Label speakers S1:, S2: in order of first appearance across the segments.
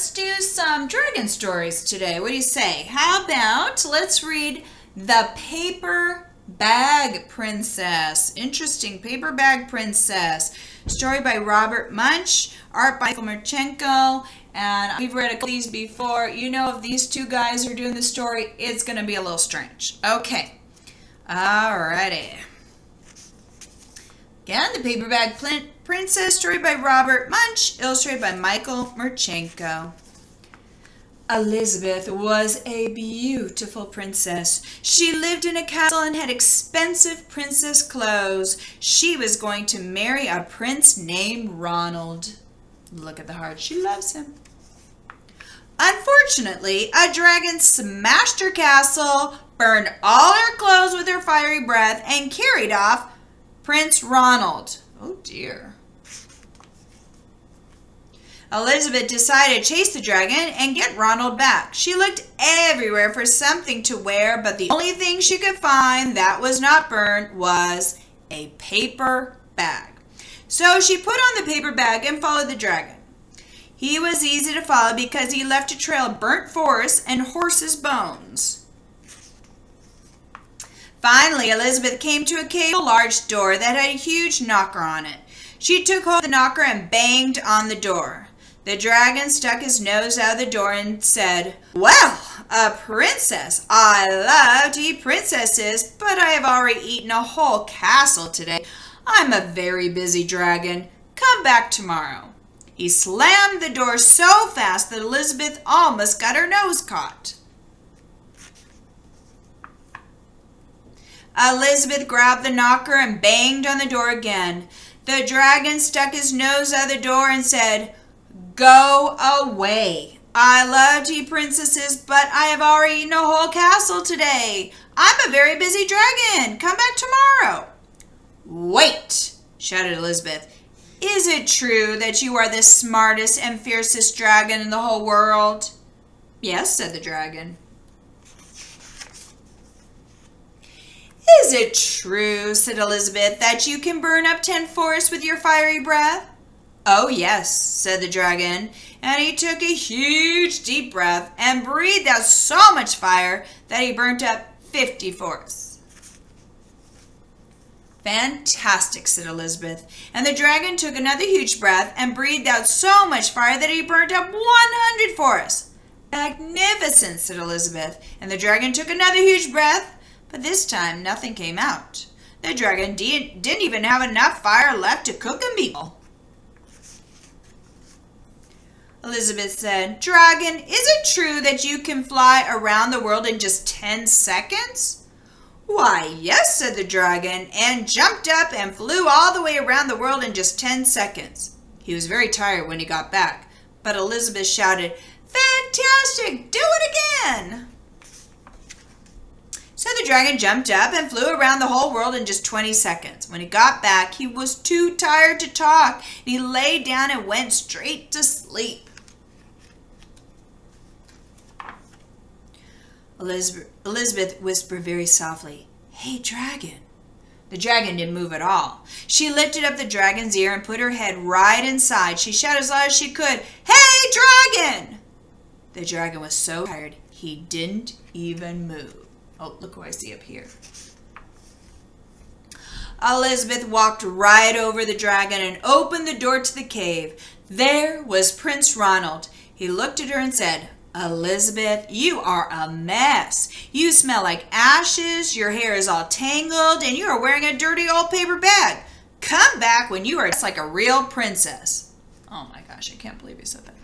S1: let's do some dragon stories today. What do you say? How about let's read The Paper Bag Princess. Interesting, Paper Bag Princess. Story by Robert Munsch, art by Michael Marchenko, and we've read a couple of these before. You know, if these two guys are doing the story, it's going to be a little strange. Okay. Alrighty. Again, The Paper Bag Princess, story by Robert Munsch, illustrated by Michael Marchenko. Elizabeth was a beautiful princess. She lived in a castle and had expensive princess clothes. She was going to marry a prince named Ronald. Look at the heart. She loves him. Unfortunately, a dragon smashed her castle, burned all her clothes with her fiery breath, and carried off Prince Ronald. Oh dear. Elizabeth decided to chase the dragon and get Ronald back. She looked everywhere for something to wear, but the only thing she could find that was not burned was a paper bag. So she put on the paper bag and followed the dragon. He was easy to follow because he left a trail of burnt forest and horses' bones. Finally, Elizabeth came to a cave with a large door that had a huge knocker on it. She took hold of the knocker and banged on the door. The dragon stuck his nose out of the door and said, "Well, a princess. I love to eat princesses, but I have already eaten a whole castle today. I'm a very busy dragon. Come back tomorrow." He slammed the door so fast that Elizabeth almost got her nose caught. Elizabeth grabbed the knocker and banged on the door again. The dragon stuck his nose out the door and said, "Go away. I love to eat princesses, but I have already eaten a whole castle today. I'm a very busy dragon. Come back tomorrow." "Wait," shouted Elizabeth. "Is it true that you are the smartest and fiercest dragon in the whole world?" "Yes," said the dragon. "Is it true," said Elizabeth, "that you can burn up 10 forests with your fiery breath?" "Oh, yes," said the dragon, and he took a huge deep breath and breathed out so much fire that he burnt up 50 forests. "Fantastic," said Elizabeth, and the dragon took another huge breath and breathed out so much fire that he burnt up 100 forests. "Magnificent," said Elizabeth, and the dragon took another huge breath, but this time nothing came out. The dragon didn't even have enough fire left to cook a meal. Elizabeth said, "Dragon, is it true that you can fly around the world in just 10 seconds?" "Why, yes," said the dragon, and jumped up and flew all the way around the world in just 10 seconds. He was very tired when he got back, but Elizabeth shouted, "Fantastic! Do it again!" So the dragon jumped up and flew around the whole world in just 20 seconds. When he got back, he was too tired to talk, and he lay down and went straight to sleep. Elizabeth whispered very softly, "Hey, dragon." The dragon didn't move at all. She lifted up the dragon's ear and put her head right inside. She shouted as loud as she could, "Hey, dragon!" The dragon was so tired, he didn't even move. Oh, look who I see up here. Elizabeth walked right over the dragon and opened the door to the cave. There was Prince Ronald. He looked at her and said, "Elizabeth, you are a mess. You smell like ashes, your hair is all tangled, and you are wearing a dirty old paper bag. Come back when you are just like a real princess." Oh my gosh, I can't believe he said that.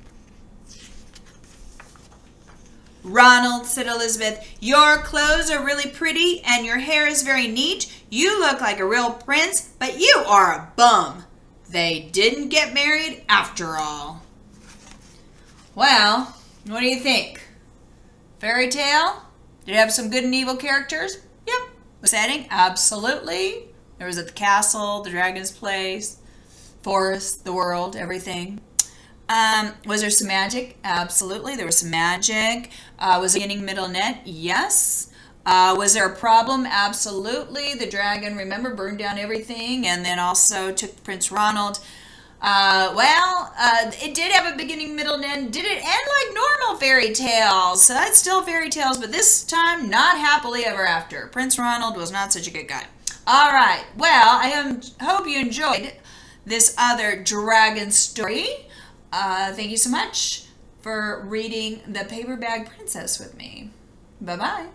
S1: "Ronald," said Elizabeth, "your clothes are really pretty and your hair is very neat. You look like a real prince, but you are a bum. They didn't get married after all." Well, what do you think? Fairy tale? Did it have some good and evil characters? Yep. The setting? Absolutely. There was at the castle, the dragon's place, forest, the world, everything. Was there some magic? Absolutely. There was some magic. Was there beginning, middle, and end? Yes. Was there a problem? Absolutely. The dragon, remember, burned down everything and then also took Prince Ronald. It did have a beginning, middle, and end. Did it end like normal fairy tales? So it's still fairy tales, but this time not happily ever after. Prince Ronald was not such a good guy. All right. Well, hope you enjoyed this other dragon story. Thank you so much for reading The Paper Bag Princess with me. Bye-bye.